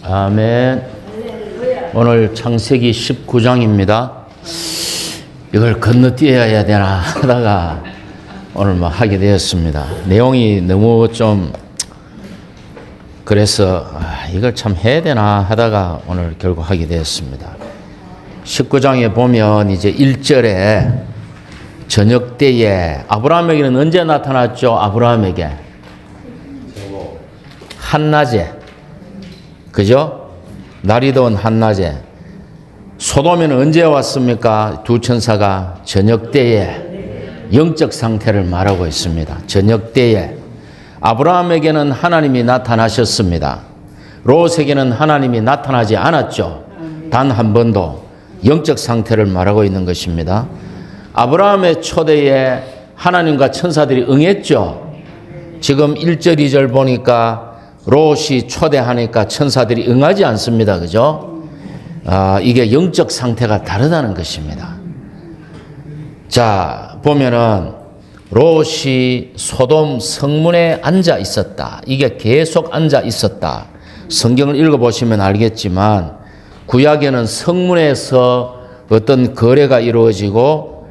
아멘. 오늘 창세기 19장입니다. 이걸 건너뛰어야 되나 하다가 오늘 하게 되었습니다. 내용이 너무 좀 그래서 이걸 참 해야 되나 하다가 오늘 결국 하게 되었습니다. 19장에 보면 이제 1절에 저녁 때에 아브라함에게는 언제 나타났죠? 아브라함에게 한낮에, 그죠? 날이 더운 한낮에. 소돔에는 언제 왔습니까? 두 천사가 저녁 때에 영적 상태를 말하고 있습니다. 저녁 때에 아브라함에게는 하나님이 나타나셨습니다. 롯에게는 하나님이 나타나지 않았죠. 단 한 번도. 영적 상태를 말하고 있는 것입니다. 아브라함의 초대에 하나님과 천사들이 응했죠. 지금 1절, 2절 보니까 롯이 초대하니까 천사들이 응하지 않습니다. 그죠? 이게 영적 상태가 다르다는 것입니다. 자, 보면은 롯이 소돔 성문에 앉아 있었다. 이게 계속 앉아 있었다. 성경을 읽어보시면 알겠지만 구약에는 성문에서 어떤 거래가 이루어지고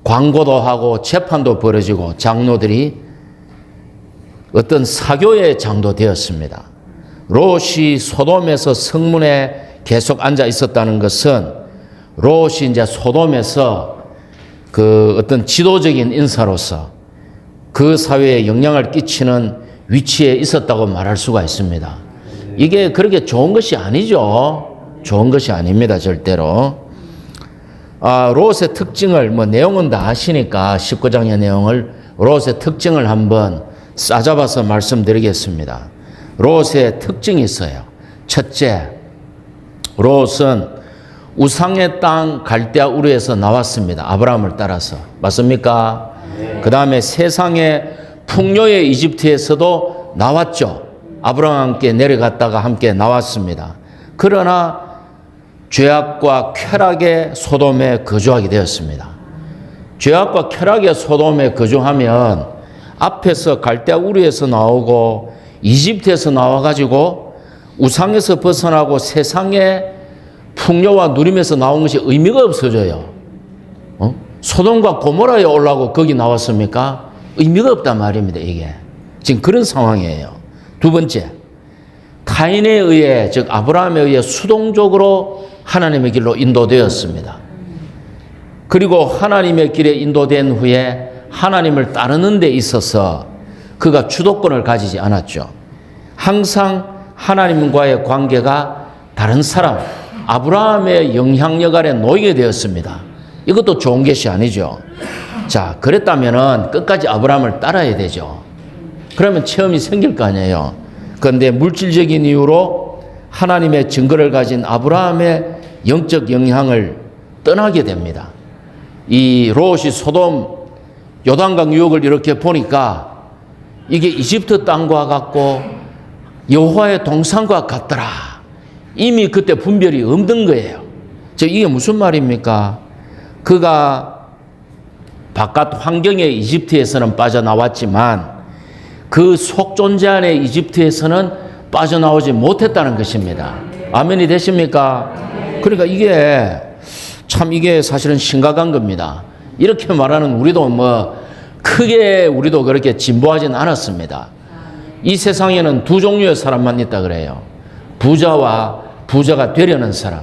광고도 하고 재판도 벌어지고 장로들이 어떤 사교의 장도 되었습니다. 롯이 소돔에서 성문에 계속 앉아 있었다는 것은 롯이 이제 소돔에서 그 어떤 지도적인 인사로서 그 사회에 영향을 끼치는 위치에 있었다고 말할 수가 있습니다. 이게 그렇게 좋은 것이 아니죠. 좋은 것이 아닙니다. 절대로. 롯의 특징을 내용은 다 아시니까 19장의 내용을 롯의 특징을 한번 싸잡아서 말씀드리겠습니다. 롯의 특징이 있어요. 첫째, 롯은 우상의 땅 갈대아 우르에서 나왔습니다. 아브라함을 따라서. 맞습니까? 네. 그 다음에 세상의 풍요의 이집트에서도 나왔죠. 아브라함과 함께 내려갔다가 함께 나왔습니다. 그러나 죄악과 쾌락의 소돔에 거주하게 되었습니다. 죄악과 쾌락의 소돔에 거주하면 앞에서 갈대아 우르에서 나오고 이집트에서 나와가지고 우상에서 벗어나고 세상의 풍요와 누림에서 나온 것이 의미가 없어져요. 소돔과 고모라에 올라오고 거기 나왔습니까? 의미가 없단 말입니다. 이게 지금 그런 상황이에요. 두 번째, 카인에 의해, 즉 아브라함에 의해 수동적으로 하나님의 길로 인도되었습니다. 그리고 하나님의 길에 인도된 후에 하나님을 따르는 데 있어서 그가 주도권을 가지지 않았죠. 항상 하나님과의 관계가 다른 사람, 아브라함의 영향력 아래 놓이게 되었습니다. 이것도 좋은 것이 아니죠. 자, 그랬다면은 끝까지 아브라함을 따라야 되죠. 그러면 체험이 생길 거 아니에요. 그런데 물질적인 이유로 하나님의 증거를 가진 아브라함의 영적 영향을 떠나게 됩니다. 이 롯이 소돔 요단강 유역을 이렇게 보니까 이게 이집트 땅과 같고 여호와의 동산과 같더라. 이미 그때 분별이 없는 거예요. 이게 무슨 말입니까? 그가 바깥 환경의 이집트에서는 빠져나왔지만 그 속존재 안의 이집트에서는 빠져나오지 못했다는 것입니다. 아멘이 되십니까? 그러니까 이게 사실은 심각한 겁니다. 이렇게 말하는 우리도 크게 우리도 그렇게 진보하진 않았습니다. 이 세상에는 두 종류의 사람만 있다 그래요. 부자와 부자가 되려는 사람.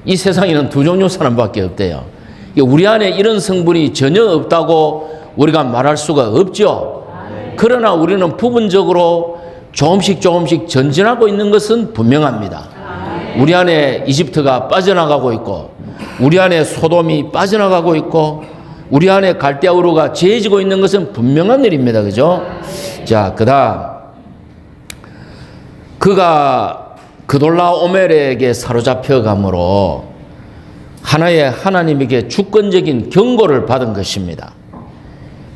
이 세상에는 두 종류 사람밖에 없대요. 우리 안에 이런 성분이 전혀 없다고 우리가 말할 수가 없죠. 그러나 우리는 부분적으로 조금씩 전진하고 있는 것은 분명합니다. 우리 안에 이집트가 빠져나가고 있고 우리 안에 소돔이 빠져나가고 있고 우리 안에 갈대아 우르가 죄지고 있는 것은 분명한 일입니다. 그죠? 자, 그 다음 그가 그돌라오멜에게 사로잡혀감으로 하나의 하나님에게 주권적인 경고를 받은 것입니다.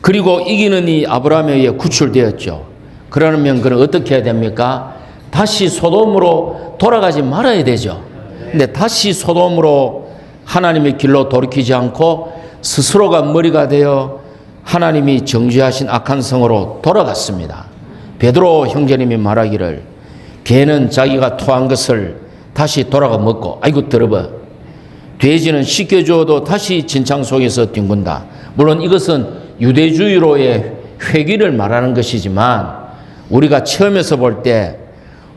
그리고 이기는 이 아브라함에 의해 구출되었죠. 그러면 그는 어떻게 해야 됩니까? 다시 소돔으로 돌아가지 말아야 되죠. 근데 다시 소돔으로 하나님의 길로 돌이키지 않고 스스로가 머리가 되어 하나님이 정죄하신 악한 성으로 돌아갔습니다. 베드로 형제님이 말하기를 개는 자기가 토한 것을 다시 돌아가 먹고, 아이고 더러워. 돼지는 씻겨줘도 다시 진창 속에서 뒹군다. 물론 이것은 유대주의로의 회귀를 말하는 것이지만, 우리가 처음에서 볼 때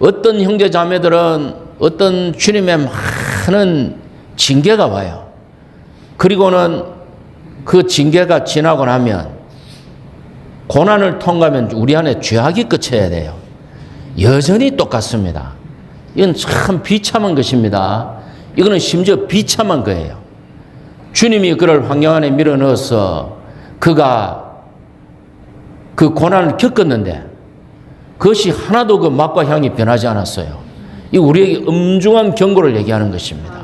어떤 형제 자매들은 어떤 주님의 많은 징계가 와요. 그리고는 그 징계가 지나고 나면, 고난을 통과하면 우리 안에 죄악이 끝쳐야 돼요. 여전히 똑같습니다. 이건 참 비참한 것입니다. 이거는 심지어 비참한 거예요. 주님이 그를 환경 안에 밀어넣어서 그가 그 고난을 겪었는데 그것이 하나도 그 맛과 향이 변하지 않았어요. 이 우리에게 엄중한 경고를 얘기하는 것입니다.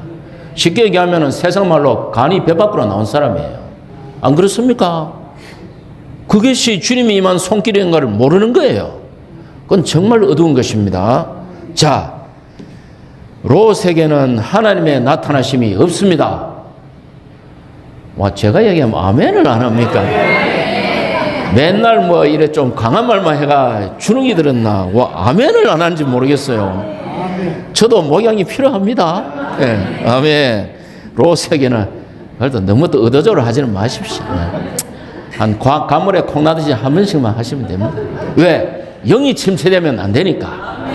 쉽게 얘기하면 세상 말로 간이 배 밖으로 나온 사람이에요. 안 그렇습니까? 그것이 주님이 임한 손길인가를 모르는 거예요. 그건 정말 어두운 것입니다. 자, 롯에게는 하나님의 나타나심이 없습니다. 와, 제가 얘기하면 아멘을 안 합니까? 맨날 뭐 이래 좀 강한 말만 해가 주눅이 들었나? 와, 아멘을 안 하는지 모르겠어요. 저도 목양이 필요합니다. 네, 아멘. 롯에게는 그래도 너무 또 의도적으로 하지는 마십시오. 한 가물에 콩 나듯이 한 번씩만 하시면 됩니다. 왜? 영이 침체되면 안 되니까.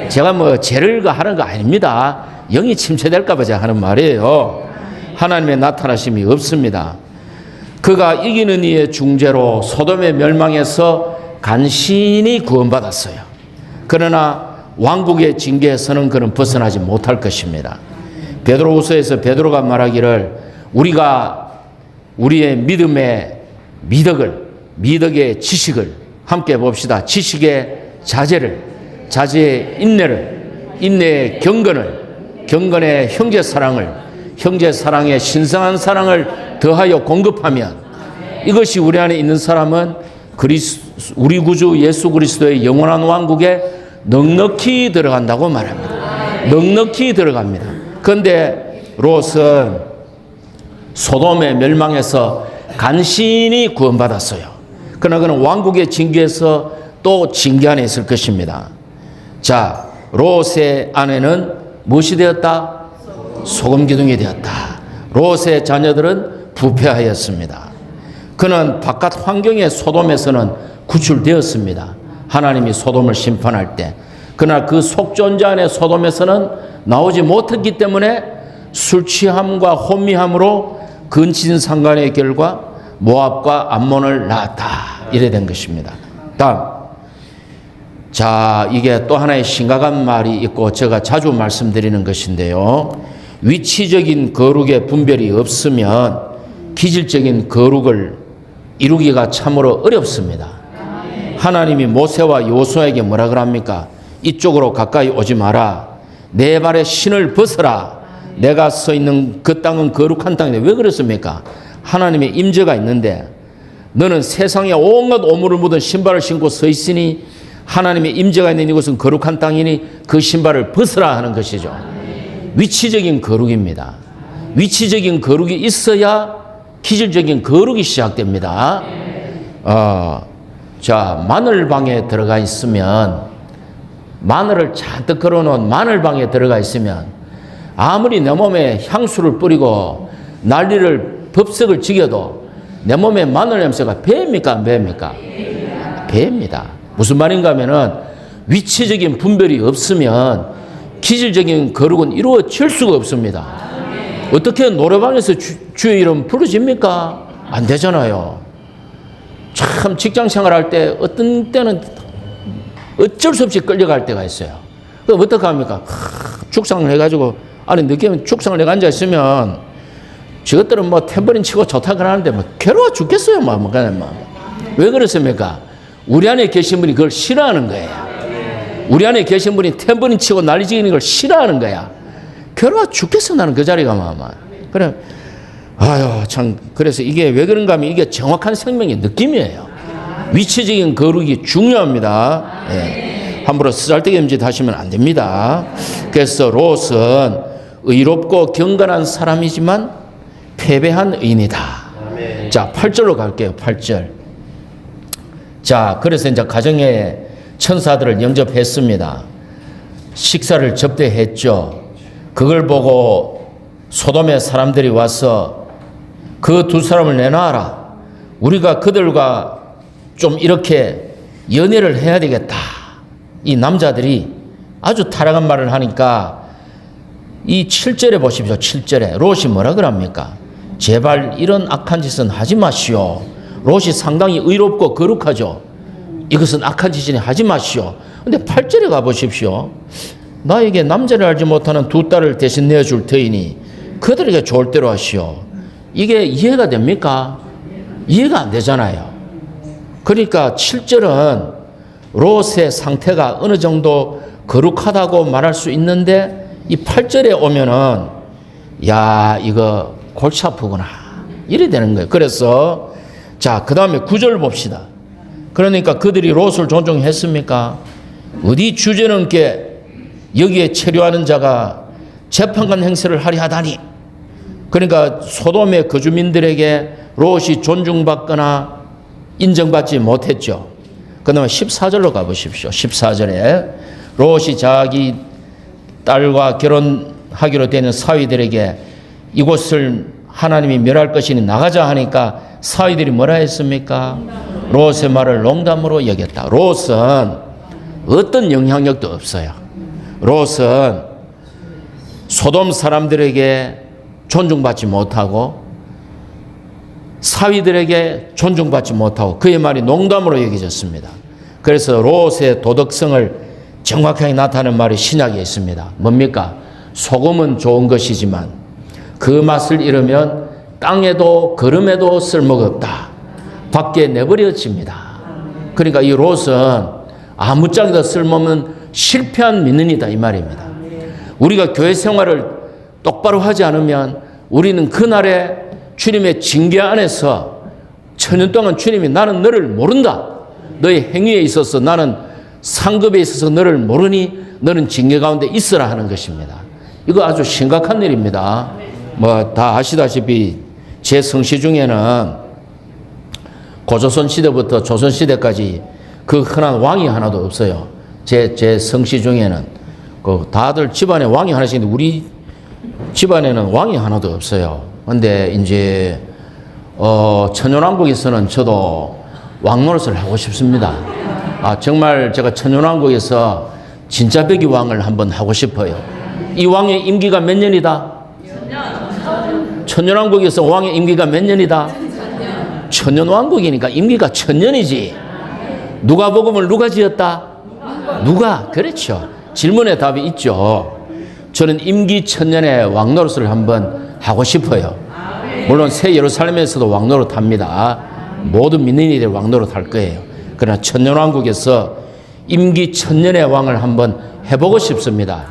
제가 뭐 죄를 하는 거 아닙니다. 영이 침체될까 봐 제가 하는 말이에요. 하나님의 나타나심이 없습니다. 그가 이기는 이의 중재로 소돔의 멸망에서 간신히 구원받았어요. 그러나 왕국의 징계에서는 그는 벗어나지 못할 것입니다. 베드로후서에서 베드로가 말하기를 우리가 우리의 믿음의 미덕의 지식을 함께 봅시다. 지식의 자제를, 자제의 인내를, 인내의 경건의 형제 사랑을, 형제 사랑의 신성한 사랑을 더하여 공급하면 이것이 우리 안에 있는 사람은 우리 구주 예수 그리스도의 영원한 왕국에 넉넉히 들어간다고 말합니다. 넉넉히 들어갑니다. 그런데 롯은 소돔의 멸망에서 간신히 구원받았어요. 그러나 그는 왕국의 징계에서 또 징계 안에 있을 것입니다. 자, 롯의 아내는 무엇이 되었다? 소금 기둥이 되었다. 롯의 자녀들은 부패하였습니다. 그는 바깥 환경의 소돔에서는 구출되었습니다. 하나님이 소돔을 심판할 때. 그러나 그 속전자 안의 소돔에서는 나오지 못했기 때문에 술 취함과 혼미함으로 근친상간의 결과 모압과 암몬을 낳았다. 이래 된 것입니다. 다음. 자, 이게 또 하나의 심각한 말이 있고 제가 자주 말씀드리는 것인데요. 위치적인 거룩의 분별이 없으면 기질적인 거룩을 이루기가 참으로 어렵습니다. 하나님이 모세와 여호수아에게 뭐라 그럽니까? 이쪽으로 가까이 오지 마라. 내 발에 신을 벗어라. 내가 서 있는 그 땅은 거룩한 땅인데 왜 그렇습니까? 하나님의 임재가 있는데 너는 세상에 온갖 오물을 묻은 신발을 신고 서 있으니 하나님의 임재가 있는 이곳은 거룩한 땅이니 그 신발을 벗어라 하는 것이죠. 위치적인 거룩입니다. 위치적인 거룩이 있어야 기질적인 거룩이 시작됩니다. 자, 마늘방에 들어가 있으면 마늘을 잔뜩 걸어놓은 마늘방에 들어가 있으면 아무리 내 몸에 향수를 뿌리고 난리를 법석을 지겨도 내 몸에 마늘 냄새가 배입니까 안 배입니까? 배입니다. 무슨 말인가 하면은 위치적인 분별이 없으면 기질적인 거룩은 이루어질 수가 없습니다. 어떻게 노래방에서 주의 이름 부르집니까? 안 되잖아요. 참 직장 생활할 때 어떤 때는 어쩔 수 없이 끌려갈 때가 있어요. 그럼 어떻게 합니까? 죽상을 해가지고 안에 늦게 죽상을 내가 앉아있으면 저것들은 뭐 탬버린 치고 좋다고 하는데 뭐 괴로워 죽겠어요. 왜 그렇습니까? 우리 안에 계신 분이 그걸 싫어하는 거예요. 우리 안에 계신 분이 탬버린 치고 난리지기는 걸 싫어하는 거야. 괴로워 죽겠어 나는 그 자리가 마마. 그래. 아유 참 그래서 이게 왜 그런가 하면 이게 정확한 생명의 느낌이에요. 위치적인 거룩이 중요합니다. 예. 함부로 쓰잘데기 짓 하시면 안 됩니다. 그래서 롯은 의롭고 경건한 사람이지만 패배한 의인이다. 자, 8절로 갈게요. 8절. 자, 그래서 이제 가정에 천사들을 영접했습니다. 식사를 접대했죠. 그걸 보고 소돔의 사람들이 와서 그 두 사람을 내놔라. 우리가 그들과 좀 이렇게 연애를 해야 되겠다. 이 남자들이 아주 타락한 말을 하니까 이 7절에 보십시오. 7절에 롯이 뭐라 그럽니까? 제발 이런 악한 짓은 하지 마시오. 롯이 상당히 의롭고 거룩하죠. 이것은 악한 짓이니 하지 마시오. 근데 8절에 가보십시오. 나에게 남자를 알지 못하는 두 딸을 대신 내어줄 터이니 그들에게 좋을 대로 하시오. 이게 이해가 됩니까? 이해가 안 되잖아요. 그러니까 7절은 롯의 상태가 어느 정도 거룩하다고 말할 수 있는데 이 8절에 오면은 야 이거 골치 아프구나 이래 되는 거예요. 그래서 자 그 다음에 9절 봅시다. 그러니까 그들이 롯을 존중했습니까? 어디 주제넘게 여기에 체류하는 자가 재판관 행세를 하려 하다니. 그러니까 소돔의 거주민들에게 롯이 존중받거나 인정받지 못했죠. 그 다음에 14절로 가보십시오. 14절에 롯이 자기 딸과 결혼하기로 되는 사위들에게 이곳을 하나님이 멸할 것이니 나가자 하니까 사위들이 뭐라 했습니까? 롯의 말을 농담으로 여겼다. 롯은 어떤 영향력도 없어요. 롯은 소돔 사람들에게 존중받지 못하고 사위들에게 존중받지 못하고 그의 말이 농담으로 여겨졌습니다. 그래서 롯의 도덕성을 정확하게 나타내는 말이 신약에 있습니다. 뭡니까? 소금은 좋은 것이지만 그 맛을 잃으면 땅에도 거름에도 쓸모가 없다. 밖에 내버려집니다. 그러니까 이 롯은 아무짝에도 쓸모없는 실패한 믿는이다 이 말입니다. 우리가 교회 생활을 똑바로 하지 않으면 우리는 그날에 주님의 징계 안에서 천년 동안 주님이 나는 너를 모른다. 너의 행위에 있어서 나는 상급에 있어서 너를 모르니 너는 징계 가운데 있으라 하는 것입니다. 이거 아주 심각한 일입니다. 뭐 다 아시다시피 제 성시 중에는 고조선 시대부터 조선 시대까지 그 흔한 왕이 하나도 없어요. 제 성시 중에는 그 다들 집안에 왕이 하나씩 있는데 우리 집안에는 왕이 하나도 없어요. 근데 이제 천연왕국에서는 저도 왕 노릇을 하고 싶습니다. 정말 제가 천연왕국에서 진짜 백이 왕을 한번 하고 싶어요. 이 왕의 임기가 몇 년이다? 천연왕국에서 왕의 임기가 몇 년이다? 천연왕국이니까 임기가 1000년이지. 누가복음을 누가 지었다? 누가? 그렇죠. 질문에 답이 있죠. 저는 임기 1000년의 왕 노릇을 한번 하고 싶어요. 물론 새 예루살렘에서도 왕 노릇 합니다. 모든 믿는 이들이 왕 노릇 할 거예요. 그러나 천년왕국에서 임기 1000년의 왕을 한번 해보고 싶습니다.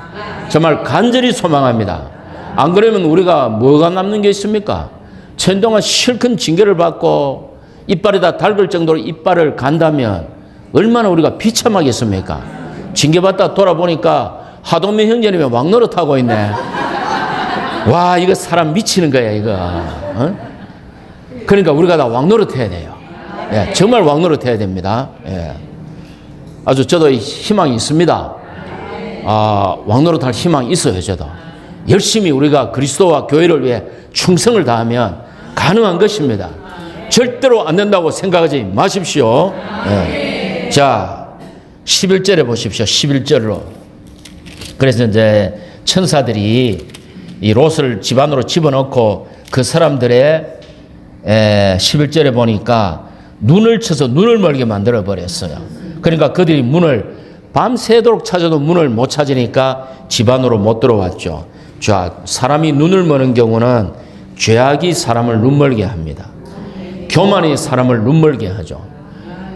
정말 간절히 소망합니다. 안 그러면 우리가 뭐가 남는 게 있습니까? 1000년 동안 실컷 징계를 받고 이빨이 다 닳을 정도로 이빨을 간다면 얼마나 우리가 비참하겠습니까? 징계받다 돌아보니까 하동민 형제님이 왕 노릇하고 있네. 와, 이거 사람 미치는 거야, 이거. 어? 그러니까 우리가 다 왕 노릇해야 돼요. 예, 정말 왕 노릇해야 됩니다. 예. 아주 저도 희망이 있습니다. 왕 노릇할 희망이 있어요, 저도. 열심히 우리가 그리스도와 교회를 위해 충성을 다하면 가능한 것입니다. 절대로 안 된다고 생각하지 마십시오. 예. 자, 11절에 보십시오. 11절로. 그래서 이제 천사들이 이 롯을 집 안으로 집어넣고 그 사람들의 11절에 보니까 눈을 쳐서 눈을 멀게 만들어 버렸어요. 그러니까 그들이 문을 밤새도록 찾아도 문을 못 찾으니까 집 안으로 못 들어왔죠. 자, 사람이 눈을 머는 경우는 죄악이 사람을 눈멀게 합니다. 교만이 사람을 눈멀게 하죠.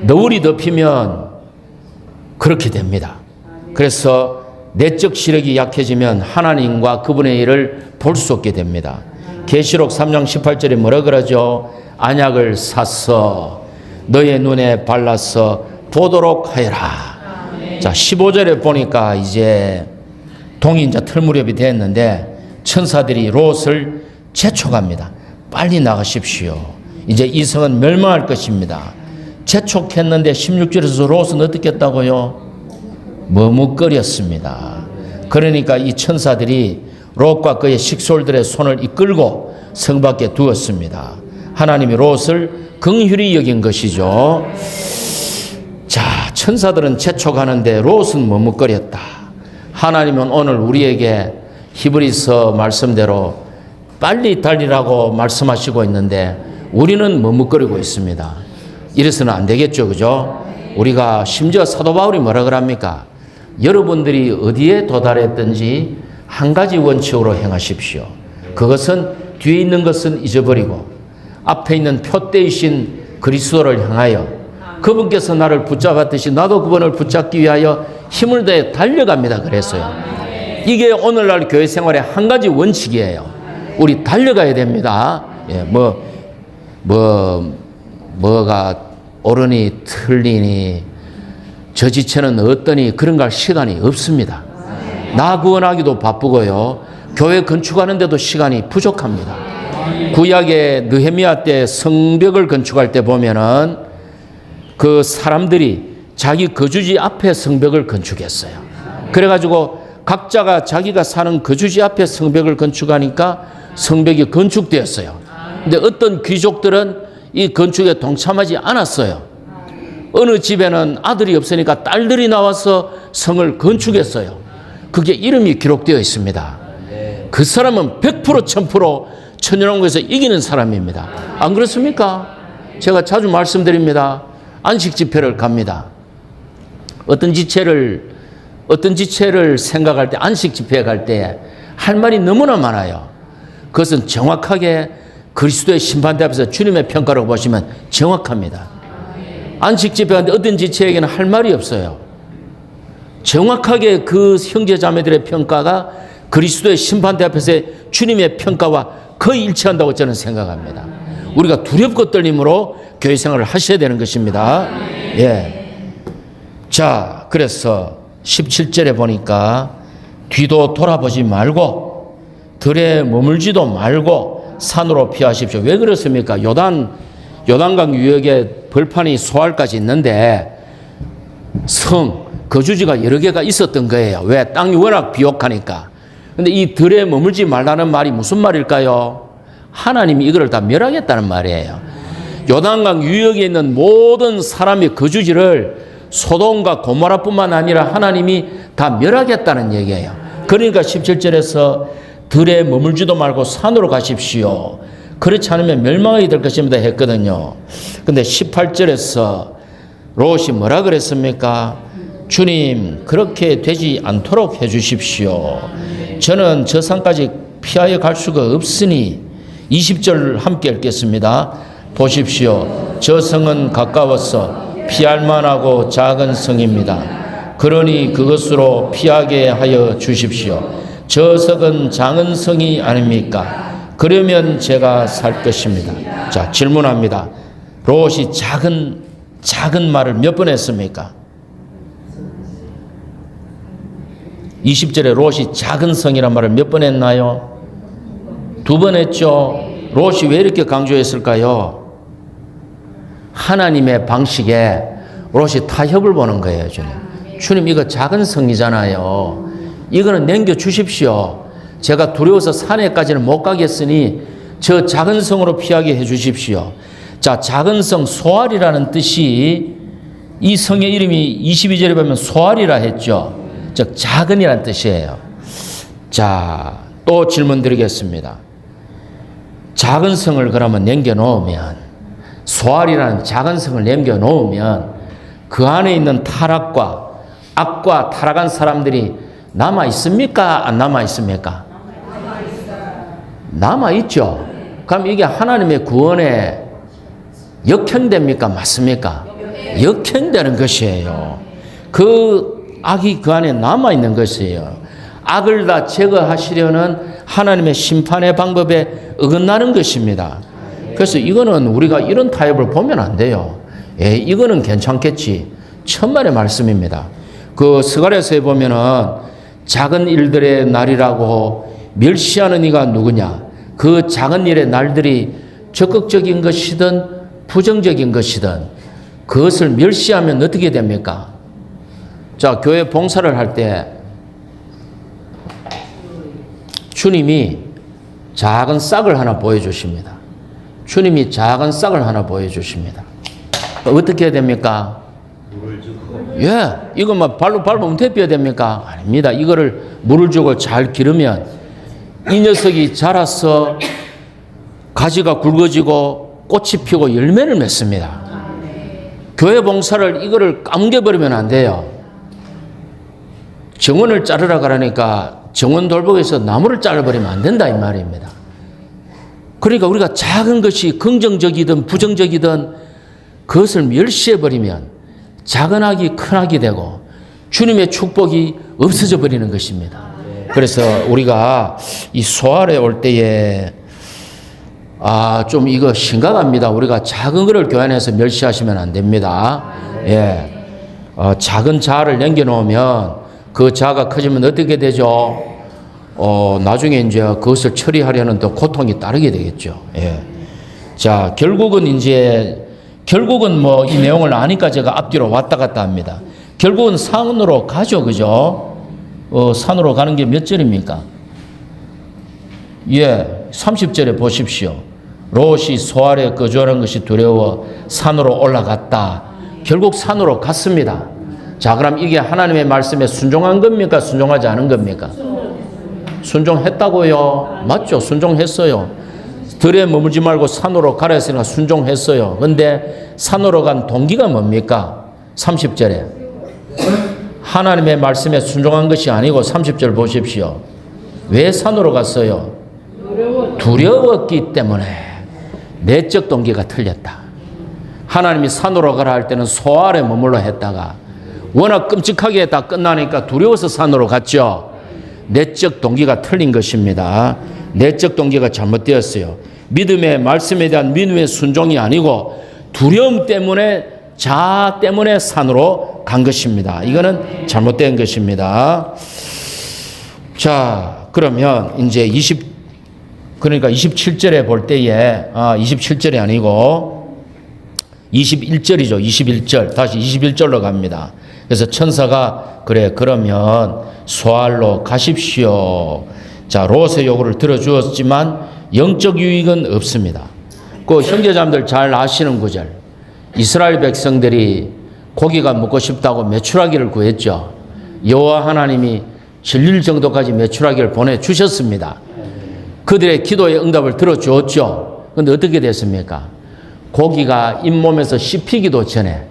너울이 덮이면 그렇게 됩니다. 그래서 내적 시력이 약해지면 하나님과 그분의 일을 볼 수 없게 됩니다. 계시록 3장 18절에 뭐라 그러죠? 안약을 사서 너의 눈에 발라서 보도록 하여라. 자, 15절에 보니까 이제 동이 이제 틀무렵이 됐는데 천사들이 롯을 재촉합니다. 빨리 나가십시오. 이제 이 성은 멸망할 것입니다. 재촉했는데 16절에서 롯은 어떻게 했다고요? 머뭇거렸습니다. 그러니까 이 천사들이 롯과 그의 식솔들의 손을 이끌고 성 밖에 두었습니다. 하나님이 롯을 긍휼히 여긴 것이죠. 자, 천사들은 재촉하는데 롯은 머뭇거렸다. 하나님은 오늘 우리에게 히브리서 말씀대로 빨리 달리라고 말씀하시고 있는데 우리는 머뭇거리고 있습니다. 이래서는 안 되겠죠, 그죠? 우리가 심지어 사도 바울이 뭐라 그럽니까? 여러분들이 어디에 도달했든지 한 가지 원칙으로 행하십시오. 그것은 뒤에 있는 것은 잊어버리고 앞에 있는 표대이신 그리스도를 향하여 그분께서 나를 붙잡았듯이 나도 그분을 붙잡기 위하여 힘을 다해 달려갑니다. 그랬어요. 이게 오늘날 교회 생활의 한 가지 원칙이에요. 우리 달려가야 됩니다. 예, 뭐가 옳으니 틀리니 저 지체는 어떠니 그런 걸 시간이 없습니다. 나 구원하기도 바쁘고요. 교회 건축하는데도 시간이 부족합니다. 구약의 느헤미야 때 성벽을 건축할 때 보면은 그 사람들이 자기 거주지 앞에 성벽을 건축했어요. 그래가지고 각자가 자기가 사는 거주지 앞에 성벽을 건축하니까 성벽이 건축되었어요. 근데 어떤 귀족들은 이 건축에 동참하지 않았어요. 어느 집에는 아들이 없으니까 딸들이 나와서 성을 건축했어요. 그게 이름이 기록되어 있습니다. 그 사람은 100% 1000% 천연왕국에서 이기는 사람입니다. 안 그렇습니까? 제가 자주 말씀드립니다. 안식 집회를 갑니다. 어떤 지체를 생각할 때 안식 집회에 갈 때 할 말이 너무나 많아요. 그것은 정확하게 그리스도의 심판대 앞에서 주님의 평가라고 보시면 정확합니다. 안식 집회하는데 어떤 지체에게는 할 말이 없어요. 정확하게 그 형제 자매들의 평가가 그리스도의 심판대 앞에서의 주님의 평가와 거의 일치한다고 저는 생각합니다. 우리가 두렵고 떨림으로 교회 생활을 하셔야 되는 것입니다. 예. 자, 그래서 17절에 보니까 뒤도 돌아보지 말고 들에 머물지도 말고 산으로 피하십시오. 왜 그렇습니까? 요단강 유역에 벌판이 소알까지 있는데 성, 거주지가 여러 개가 있었던 거예요. 왜? 땅이 워낙 비옥하니까. 근데 이 들에 머물지 말라는 말이 무슨 말일까요? 하나님이 이거를 다 멸하겠다는 말이에요. 요단강 유역에 있는 모든 사람의 거주지를 소돔과 고모라뿐만 아니라 하나님이 다 멸하겠다는 얘기예요. 그러니까 17절에서 들에 머물지도 말고 산으로 가십시오. 그렇지 않으면 멸망하게 될 것입니다 했거든요. 근데 18절에서 롯이 뭐라 그랬습니까? 주님, 그렇게 되지 않도록 해 주십시오. 저는 저 산까지 피하여 갈 수가 없으니 20절 함께 읽겠습니다. 보십시오. 저 성은 가까워서 피할 만하고 작은 성입니다. 그러니 그것으로 피하게 하여 주십시오. 저 성은 작은 성이 아닙니까? 그러면 제가 살 것입니다. 자, 질문합니다. 롯이 작은 말을 몇 번 했습니까? 20절에 롯이 작은 성이란 말을 몇 번 했나요? 2번 했죠. 롯이 왜 이렇게 강조했을까요? 하나님의 방식에 롯이 타협을 보는 거예요. 주님 이거 작은 성이잖아요. 이거는 남겨주십시오. 제가 두려워서 산에까지는 못 가겠으니 저 작은 성으로 피하게 해 주십시오. 자, 작은 성 소알이라는 뜻이 이 성의 이름이 22절에 보면 소알이라 했죠. 즉 작은이라는 뜻이에요. 자, 또 질문 드리겠습니다. 작은 성을 그러면 남겨놓으면 소알이라는 작은 성을 남겨놓으면 그 안에 있는 타락과 악과 타락한 사람들이 남아있습니까? 안 남아있습니까? 남아있죠. 그럼 이게 하나님의 구원에 역행됩니까? 맞습니까? 역행되는 것이에요. 그 악이 그 안에 남아있는 것이에요. 악을 다 제거하시려는 하나님의 심판의 방법에 어긋나는 것입니다. 그래서 이거는 우리가 이런 타협을 보면 안 돼요. 이거는 괜찮겠지. 천만의 말씀입니다. 그 스가랴서에 보면은 작은 일들의 날이라고 멸시하는 이가 누구냐? 그 작은 일의 날들이 적극적인 것이든 부정적인 것이든 그것을 멸시하면 어떻게 됩니까? 자, 교회 봉사를 할 때 주님이 작은 싹을 하나 보여주십니다. 주님이 작은 싹을 하나 보여주십니다. 어떻게 해야 됩니까? 예, 이거 막 발로 밟으면 대피해야 됩니까? 아닙니다. 이거를 물을 주고 잘 기르면 이 녀석이 자라서 가지가 굵어지고 꽃이 피고 열매를 맺습니다. 교회 봉사를 이거를 까뭉개버리면 안 돼요. 정원을 자르라 그러니까 정원 돌보기에서 나무를 잘라버리면 안 된다 이 말입니다. 그러니까 우리가 작은 것이 긍정적이든 부정적이든 그것을 멸시해버리면 작은 악이 큰 악이 되고 주님의 축복이 없어져 버리는 것입니다. 그래서 우리가 이 소알에 올 때에 좀 이거 심각합니다. 우리가 작은 거를 교회 안에서 멸시하시면 안 됩니다. 예. 작은 자를 남겨놓으면 그 자가 커지면 어떻게 되죠? 나중에 이제 그것을 처리하려는 또 고통이 따르게 되겠죠. 예. 자, 결국은 뭐 이 내용을 아니까 제가 앞뒤로 왔다 갔다 합니다. 결국은 산으로 가죠. 그죠? 산으로 가는 게 몇 절입니까? 예. 30절에 보십시오. 롯이 소알에 거주하는 것이 두려워 산으로 올라갔다. 결국 산으로 갔습니다. 자, 그럼 이게 하나님의 말씀에 순종한 겁니까? 순종하지 않은 겁니까? 순종했다고요? 맞죠? 순종했어요. 들에 머물지 말고 산으로 가라 했으니까 순종했어요. 근데 산으로 간 동기가 뭡니까? 30절에. 하나님의 말씀에 순종한 것이 아니고 30절 보십시오. 왜 산으로 갔어요? 두려웠기 때문에. 내적 동기가 틀렸다. 하나님이 산으로 가라 할 때는 소알에 머물러 했다가 워낙 끔찍하게 다 끝나니까 두려워서 산으로 갔죠. 내적 동기가 틀린 것입니다. 내적 동기가 잘못되었어요. 믿음의 말씀에 대한 믿음의 순종이 아니고 두려움 때문에 자아 때문에 산으로 간 것입니다. 이거는 잘못된 것입니다. 자, 그러면 이제 27절에 볼 때에 27절이 아니고 21절이죠. 21절. 다시 21절로 갑니다. 그래서 천사가 그러면 소알로 가십시오. 자, 롯의 요구를 들어주었지만 영적 유익은 없습니다. 그 형제자매들 잘 아시는 구절. 이스라엘 백성들이 고기가 먹고 싶다고 메추라기를 구했죠. 여호와 하나님이 질릴 정도까지 메추라기를 보내주셨습니다. 그들의 기도의 응답을 들어주었죠. 그런데 어떻게 됐습니까? 고기가 잇몸에서 씹히기도 전에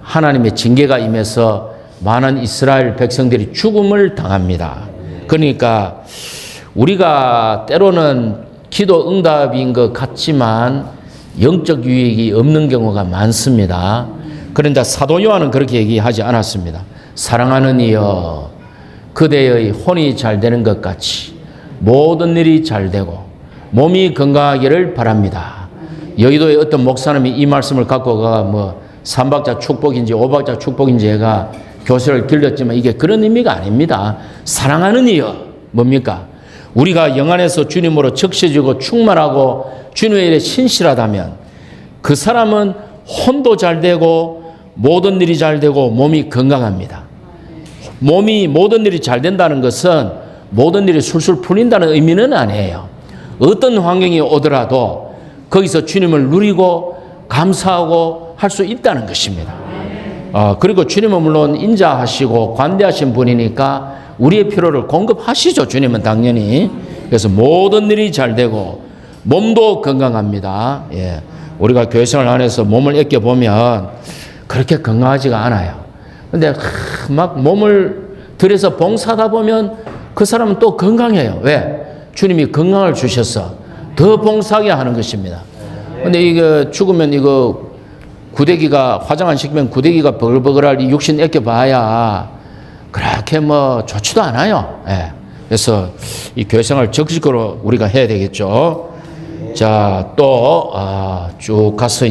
하나님의 징계가 임해서 많은 이스라엘 백성들이 죽음을 당합니다. 그러니까 우리가 때로는 기도 응답인 것 같지만 영적 유익이 없는 경우가 많습니다. 그런데 사도 요한은 그렇게 얘기하지 않았습니다. 사랑하는 이여, 그대의 혼이 잘 되는 것 같이 모든 일이 잘 되고 몸이 건강하기를 바랍니다. 여의도의 어떤 목사님이 이 말씀을 갖고 가 삼박자 축복인지 오박자 축복인지 얘가 교세를 길렀지만 이게 그런 의미가 아닙니다. 사랑하는 이여, 뭡니까? 우리가 영 안에서 주님으로 적셔지고 충만하고 주님의 일에 신실하다면 그 사람은 혼도 잘 되고 모든 일이 잘 되고 몸이 건강합니다. 모든 일이 잘 된다는 것은 모든 일이 술술 풀린다는 의미는 아니에요. 어떤 환경이 오더라도 거기서 주님을 누리고 감사하고 할 수 있다는 것입니다. 그리고 주님은 물론 인자하시고 관대하신 분이니까 우리의 필요를 공급하시죠. 주님은 당연히. 그래서 모든 일이 잘 되고 몸도 건강합니다. 예. 우리가 교회생활 안에서 몸을 아껴보면 그렇게 건강하지가 않아요. 근데 막 몸을 들여서 봉사하다 보면 그 사람은 또 건강해요. 왜? 주님이 건강을 주셔서 더 봉사하게 하는 것입니다. 근데 이거 죽으면 이거 구데기가 화장 안 시키면 구데기가 버글버글할 이 육신 아껴봐야 그렇게 좋지도 않아요. 예. 그래서 이 교회생활 적극적으로 우리가 해야 되겠죠. 자, 또 쭉 가서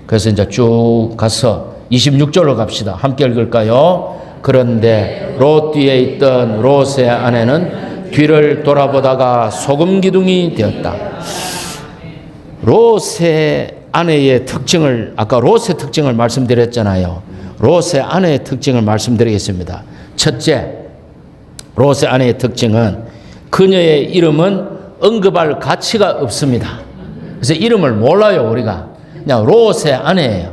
그래서 쭉 가서 26절로 갑시다. 함께 읽을까요? 그런데 롯 뒤에 있던 롯의 아내는 뒤를 돌아보다가 소금 기둥이 되었다. 롯의 아내의 특징을 아까 롯의 특징을 말씀드렸잖아요. 롯의 아내의 특징을 말씀드리겠습니다. 첫째, 롯의 아내의 특징은 그녀의 이름은 언급할 가치가 없습니다. 그래서 이름을 몰라요, 우리가. 그냥 롯의 아내예요.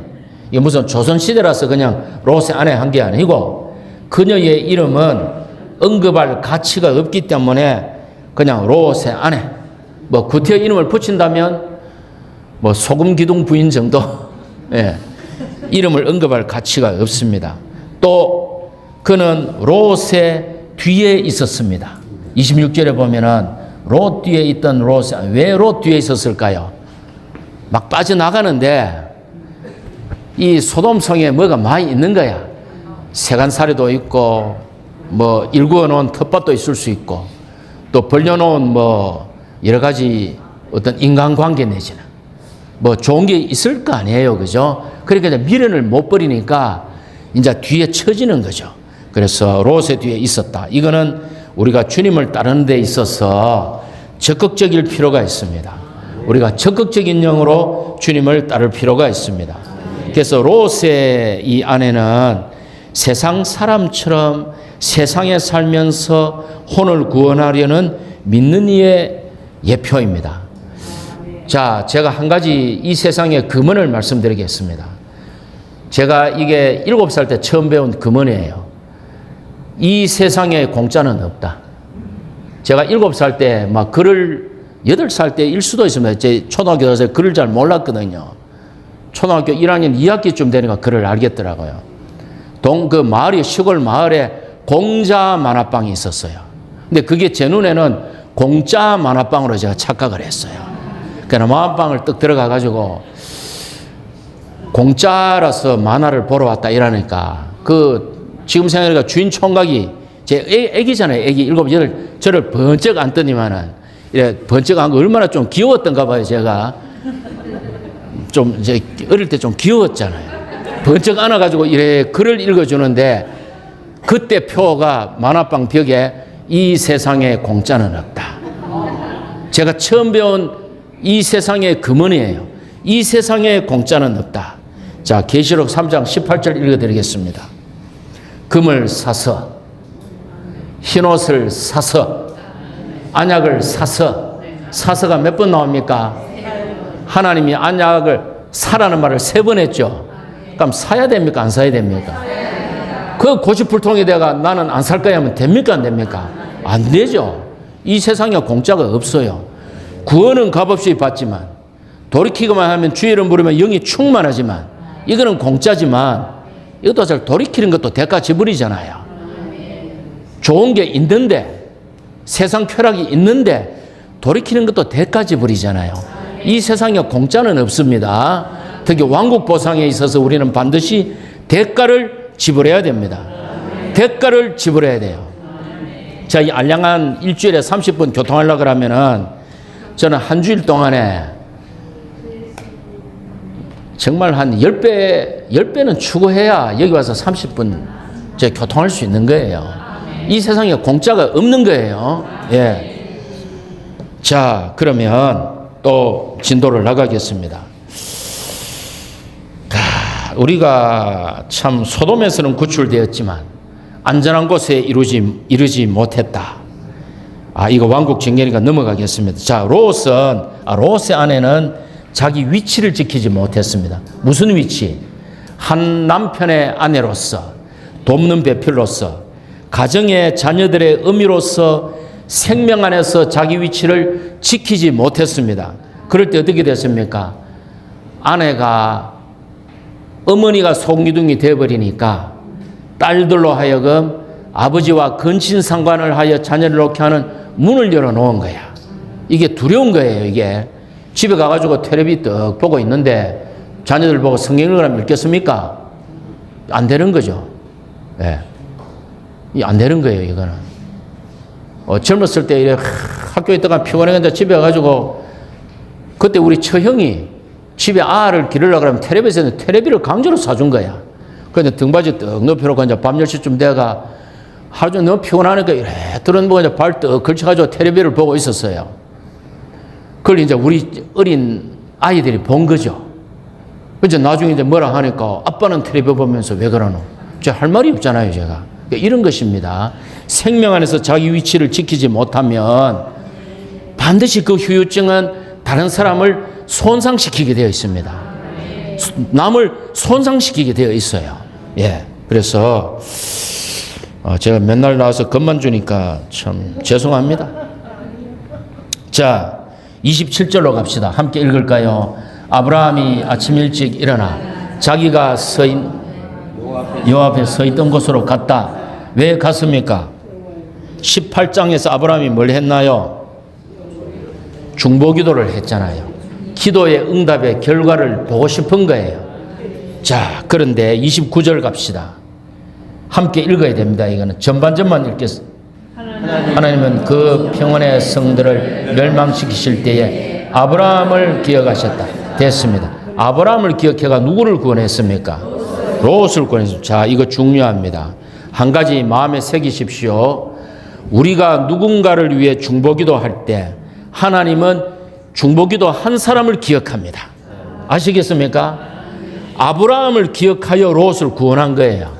이게 무슨 조선시대라서 그냥 롯의 아내 한 게 아니고, 그녀의 이름은 언급할 가치가 없기 때문에 그냥 롯의 아내. 뭐 구태여 이름을 붙인다면 뭐 소금 기둥 부인 정도. 예. 이름을 언급할 가치가 없습니다. 또 그는 롯의 뒤에 있었습니다. 26절에 보면은 롯 뒤에 있던 롯이 왜 롯 뒤에 있었을까요? 막 빠져나가는데 이 소돔성에 뭐가 많이 있는 거야. 세간살이도 있고 뭐 일구어 놓은 텃밭도 있을 수 있고 또 벌려놓은 뭐 여러 가지 어떤 인간관계 내지는 뭐 좋은 게 있을 거 아니에요, 그죠? 그러니까 이제 미련을 못 버리니까 이제 뒤에 처지는 거죠. 그래서 롯의 뒤에 있었다. 이거는 우리가 주님을 따르는 데 있어서 적극적일 필요가 있습니다. 우리가 적극적인 영으로 주님을 따를 필요가 있습니다. 그래서 롯의 이 아내는 세상 사람처럼 세상에 살면서 혼을 구원하려는 믿는 이의 예표입니다. 자, 제가 한 가지 이 세상의 금언을 말씀드리겠습니다. 제가 이게 7살 때 처음 배운 금언이에요. 이 세상에 공짜는 없다. 제가 7살 때 막 글을 8살 때일 수도 있습니다. 제 초등학교 가서 글을 잘 몰랐거든요. 초등학교 1학년 2학기쯤 되니까 글을 알겠더라고요. 그 마을이 시골 마을에 공자 만화방이 있었어요. 근데 그게 제 눈에는 공짜 만화방으로 제가 착각을 했어요. 그러니까 만화방을 뜩 들어가 가지고 공짜라서 만화를 보러 왔다 이러니까 지금 생각해보니까 주인 총각이 제 애기잖아요. 애기 7, 8 저를 번쩍 안더니만은 이래 번쩍 한 거 얼마나 좀 귀여웠던가 봐요. 제가 좀 이제 어릴 때 좀 귀여웠잖아요. 번쩍 안아가지고 이래 글을 읽어주는데 그때 표가 만화방 벽에 이 세상에 공짜는 없다. 제가 처음 배운 이 세상의 금언이에요. 이 세상에 공짜는 없다. 자, 계시록 3장 18절 읽어드리겠습니다. 금을 사서 흰옷을 사서 안약을 사서가 몇 번 나옵니까? 하나님이 안약을 사라는 말을 3번 했죠. 그럼 사야 됩니까? 안 사야 됩니까? 그 고집불통이 돼가 나는 안 살 거야 하면 됩니까? 안 됩니까? 안 되죠. 이 세상에 공짜가 없어요. 구원은 값없이 받지만 돌이키기만 하면 주의 이름 부르면 영이 충만하지만 이거는 공짜지만 이것도 사실 돌이키는 것도 대가 지불이잖아요. 좋은 게 있는데 세상 쾌락이 있는데 돌이키는 것도 대가 지불이잖아요. 이 세상에 공짜는 없습니다. 특히 왕국 보상에 있어서 우리는 반드시 대가를 지불해야 됩니다. 대가를 지불해야 돼요. 자, 이 알량한 일주일에 30분 교통하려고 그러면은 저는 한 주일 동안에 정말 한 10배는 추구해야 여기 와서 30분 제 교통할 수 있는 거예요. 이 세상에 공짜가 없는 거예요. 예. 자, 그러면 또 진도를 나가겠습니다. 우리가 참 소돔에서는 구출되었지만 안전한 곳에 이르지 못했다. 이거 왕국 정리니까 넘어가겠습니다. 자, 롯의 아내는 자기 위치를 지키지 못했습니다. 무슨 위치? 한 남편의 아내로서, 돕는 배필로서, 가정의 자녀들의 어미로서 생명 안에서 자기 위치를 지키지 못했습니다. 그럴 때 어떻게 됐습니까? 아내가 어머니가 송기둥이 되어버리니까 딸들로 하여금 아버지와 근친상관을 하여 자녀를 놓게 하는 문을 열어놓은 거야. 이게 두려운 거예요. 이게 집에 가가지고 텔레비 떡 보고 있는데 자녀들 보고 성경 읽으라면 읽겠습니까? 안 되는 거죠. 예. 안 되는 거예요. 이거는 젊었을 때 이래 학교에 있다가 피곤했는데 집에 가가지고 그때 우리 처형이 집에 아를 기르려고 그러면 텔레비에서 텔레비를 강제로 사준 거야. 그런데 등받이 떡 높여놓고 이제 밤 10시쯤 돼가 하루 종일 너무 피곤하니까 이래 들어보고 이제 발 떡 걸쳐가지고 텔레비를 보고 있었어요. 그걸 이제 우리 어린 아이들이 본 거죠. 이제 나중에 이제 뭐라 하니까 아빠는 텔레비 보면서 왜 그러노? 제가 할 말이 없잖아요, 제가. 그러니까 이런 것입니다. 생명 안에서 자기 위치를 지키지 못하면 반드시 그 후유증은 다른 사람을 손상시키게 되어 있습니다. 남을 손상시키게 되어 있어요. 예. 그래서 제가 맨날 나와서 겁만 주니까 참 죄송합니다. 자, 27절로 갑시다. 함께 읽을까요? 아브라함이 아침 일찍 일어나 자기가 여호와 앞에 서 있던 곳으로 갔다. 왜 갔습니까? 18장에서 아브라함이 뭘 했나요? 중보기도를 했잖아요. 기도의 응답의 결과를 보고 싶은 거예요. 자, 그런데 29절 갑시다. 함께 읽어야 됩니다. 이거는 전반전만 읽겠습니다. 하나님은 그 평원의 성들을 멸망시키실 때에 아브라함을 기억하셨다. 됐습니다. 아브라함을 기억해가 누구를 구원했습니까? 롯을 구원했습니다. 자, 이거 중요합니다. 한 가지 마음에 새기십시오. 우리가 누군가를 위해 중보기도 할 때 하나님은 중보기도 한 사람을 기억합니다. 아시겠습니까? 아브라함을 기억하여 롯을 구원한 거예요.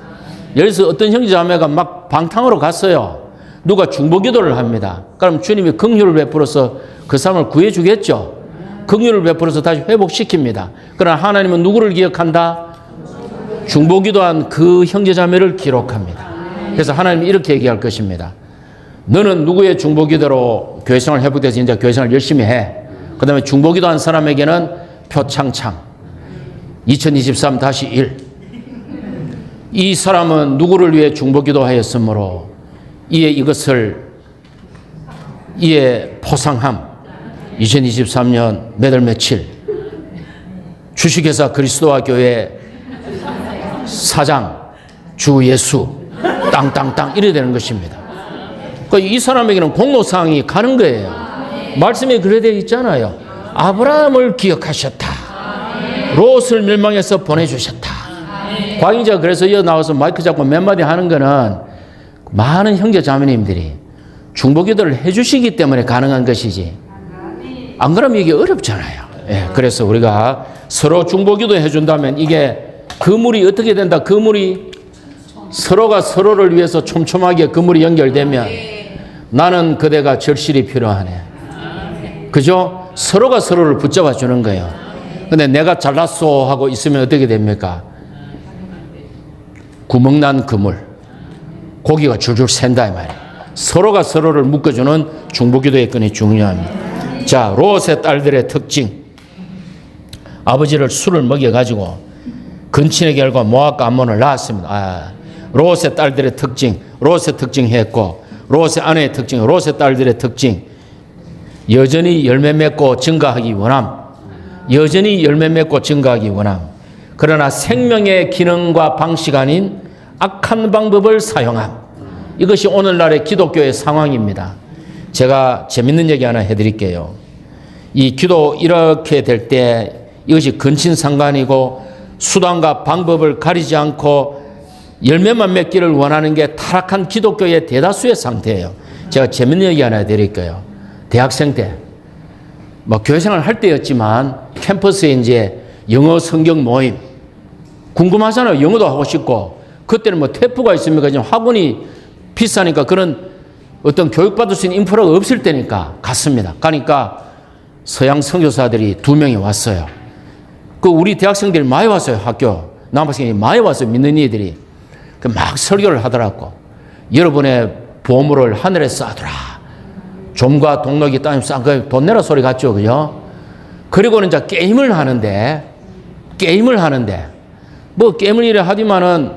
예를 들어서 어떤 형제자매가 막 방탕으로 갔어요. 누가 중보기도를 합니다. 그럼 주님이 긍휼을 베풀어서 그 사람을 구해주겠죠. 긍휼을 베풀어서 다시 회복시킵니다. 그러나 하나님은 누구를 기억한다? 중보기도한 그 형제자매를 기록합니다. 그래서 하나님이 이렇게 얘기할 것입니다. 너는 누구의 중보기도로 교회생활 회복돼서 이제 교회생활 열심히 해. 그 다음에 중보기도한 사람에게는 표창창 2023-1 이 사람은 누구를 위해 중보기도하였으므로 이에 포상함 2023년 몇 월 며칠 주식회사 그리스도와 교회 사장 주 예수 땅땅땅 이래 되는 것입니다. 이 사람에게는 공로사항이 가는 거예요. 말씀에 그래 되어 있잖아요. 아브라함을 기억하셨다. 롯을 멸망해서 보내주셨다. 광희자 그래서 이어 나와서 마이크 잡고 몇 마디 하는 거는 많은 형제 자매님들이 중보기도를 해주시기 때문에 가능한 것이지 안 그러면 이게 어렵잖아요. 예, 그래서 우리가 서로 중보기도 해준다면 이게 그물이 어떻게 된다? 그물이 서로가 서로를 위해서 촘촘하게 그물이 연결되면 나는 그대가 절실히 필요하네. 그죠? 서로가 서로를 붙잡아 주는 거예요. 근데 내가 잘났어 하고 있으면 어떻게 됩니까? 구멍난 그물. 고기가 줄줄 샌다 이 말이에요. 서로가 서로를 묶어주는 중보기도의 끈이 중요합니다. 자, 롯의 딸들의 특징. 아버지를 술을 먹여가지고 근친에게 알고 모압과 암몬을 낳았습니다. 롯의 딸들의 특징, 롯의 특징 했고 롯의 아내의 특징, 롯의 딸들의 특징. 여전히 열매 맺고 증가하기 원함. 여전히 열매 맺고 증가하기 원함. 그러나 생명의 기능과 방식 아닌 악한 방법을 사용함. 이것이 오늘날의 기독교의 상황입니다. 제가 재밌는 얘기 하나 해드릴게요. 이 기도 이렇게 될 때 이것이 근친상간이고 수단과 방법을 가리지 않고 열매만 맺기를 원하는 게 타락한 기독교의 대다수의 상태예요. 제가 재밌는 얘기 하나 해드릴게요. 대학생 때, 교회생활 할 때였지만 캠퍼스에 이제 영어 성경 모임 궁금하잖아요. 영어도 하고 싶고 그때는 테프가 있습니까? 지금 학원이 비싸니까 그런 어떤 교육받을 수 있는 인프라가 없을 때니까 갔습니다. 가니까 서양 선교사들이 2명이 왔어요. 우리 대학생들이 많이 왔어요. 학교 남학생이 많이 왔어요. 믿는 이들이 막 설교를 하더라고. 여러분의 보물을 하늘에 쌓아두라. 좀과 동력이 땅에 쌓아. 돈 내라 소리 같죠, 그죠? 그리고는 이제 게임을 하는데 게임을 이래 하지만은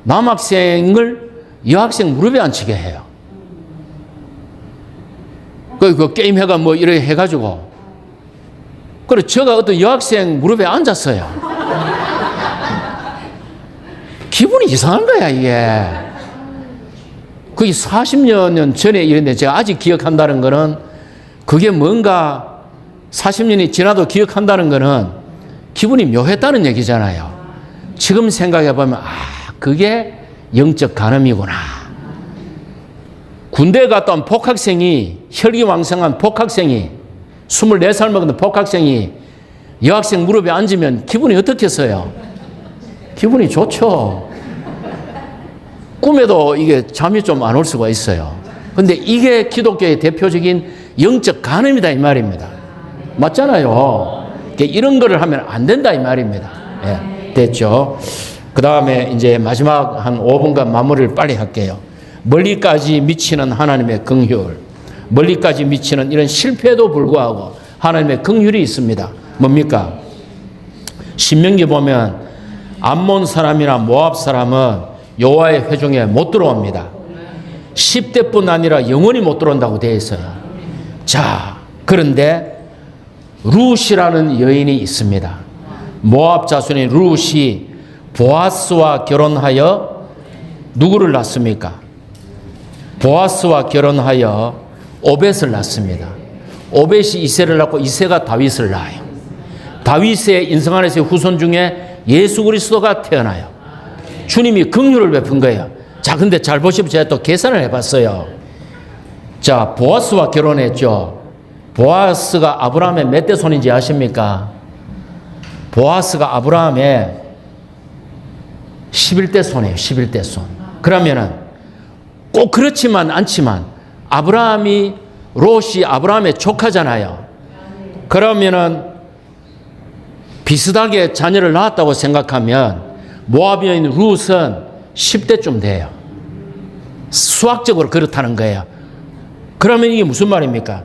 남학생을 여학생 무릎에 앉히게 해요. 그 게임 해가 이래 해가지고. 그래, 제가 어떤 여학생 무릎에 앉았어요. 기분이 이상한 거야, 이게. 그게 40년 전에 일인데 제가 아직 기억한다는 거는 그게 뭔가 40년이 지나도 기억한다는 거는 기분이 묘했다는 얘기잖아요. 지금 생각해보면, 그게 영적 간음이구나. 군대에 갔다 온 복학생이, 혈기왕성한 복학생이, 24살 먹은 복학생이 여학생 무릎에 앉으면 기분이 어떻겠어요? 기분이 좋죠. 꿈에도 이게 잠이 좀 안 올 수가 있어요. 근데 이게 기독교의 대표적인 영적 간음이다 이 말입니다. 맞잖아요. 이런 거를 하면 안 된다 이 말입니다. 예, 됐죠. 그 다음에 이제 마지막 한 5분간 마무리를 빨리 할게요. 멀리까지 미치는 하나님의 긍휼. 멀리까지 미치는 이런 실패에도 불구하고 하나님의 긍휼이 있습니다. 뭡니까? 신명기 보면 암몬 사람이나 모압 사람은 여호와의 회중에 못 들어옵니다. 10대뿐 아니라 영원히 못 들어온다고 되어 있어요. 자, 그런데 룻이라는 여인이 있습니다. 모압 자손인 룻이 보아스와 결혼하여 누구를 낳습니까? 보아스와 결혼하여 오벳을 낳습니다. 오벳이 이새를 낳고 이새가 다윗을 낳아요. 다윗의 인성 안에서의 후손 중에 예수 그리스도가 태어나요. 주님이 긍휼을 베푼 거예요. 자, 근데 잘 보시면 제가 또 계산을 해봤어요. 자, 보아스와 결혼했죠. 보아스가 아브라함의 몇 대 손인지 아십니까? 보아스가 아브라함의 11대 손이에요. 11대 손. 그러면은 꼭 그렇지만 않지만 롯이 아브라함의 조카잖아요. 그러면은 비슷하게 자녀를 낳았다고 생각하면 모압 여인 룻은 10대쯤 돼요. 수학적으로 그렇다는 거예요. 그러면 이게 무슨 말입니까?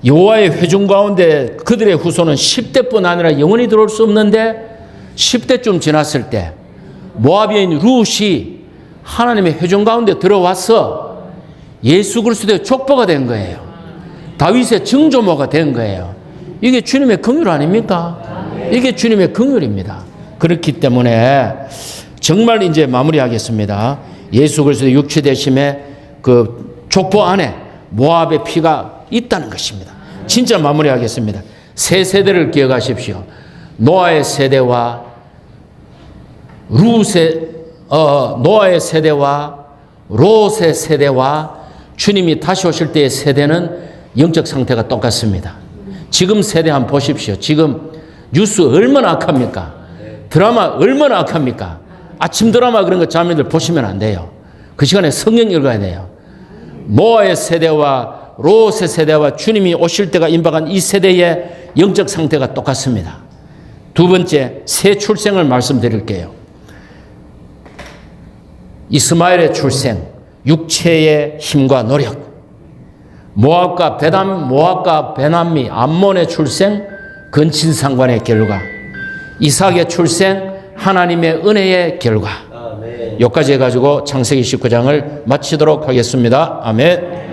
여호와의 회중 가운데 그들의 후손은 10대뿐 아니라 영원히 들어올 수 없는데 10대쯤 지났을 때 모압 여인 룻이 하나님의 회중 가운데 들어와서 예수 그리스도의 족보가 된 거예요. 다윗의 증조모가 된 거예요. 이게 주님의 긍휼 아닙니까? 이게 주님의 긍휼입니다. 그렇기 때문에 정말 이제 마무리하겠습니다. 예수 그리스도의 육체 되심의 그 족보 안에 모압의 피가 있다는 것입니다. 진짜 마무리하겠습니다. 세 세대를 기억하십시오. 노아의 세대와 노아의 세대와 롯의 세대와 주님이 다시 오실 때의 세대는 영적 상태가 똑같습니다. 지금 세대 한번 보십시오. 지금 뉴스 얼마나 악합니까? 드라마 얼마나 악합니까? 아침 드라마 그런 거 자매들 보시면 안 돼요. 그 시간에 성경 읽어야 돼요. 노아의 세대와 롯의 세대와 주님이 오실 때가 임박한 이 세대의 영적 상태가 똑같습니다. 두 번째, 새 출생을 말씀드릴게요. 이스마엘의 출생, 육체의 힘과 노력. 모압과 베남미, 암몬의 출생, 근친상관의 결과. 이삭의 출생, 하나님의 은혜의 결과. 여기까지 해가지고 창세기 19장을 마치도록 하겠습니다. 아멘.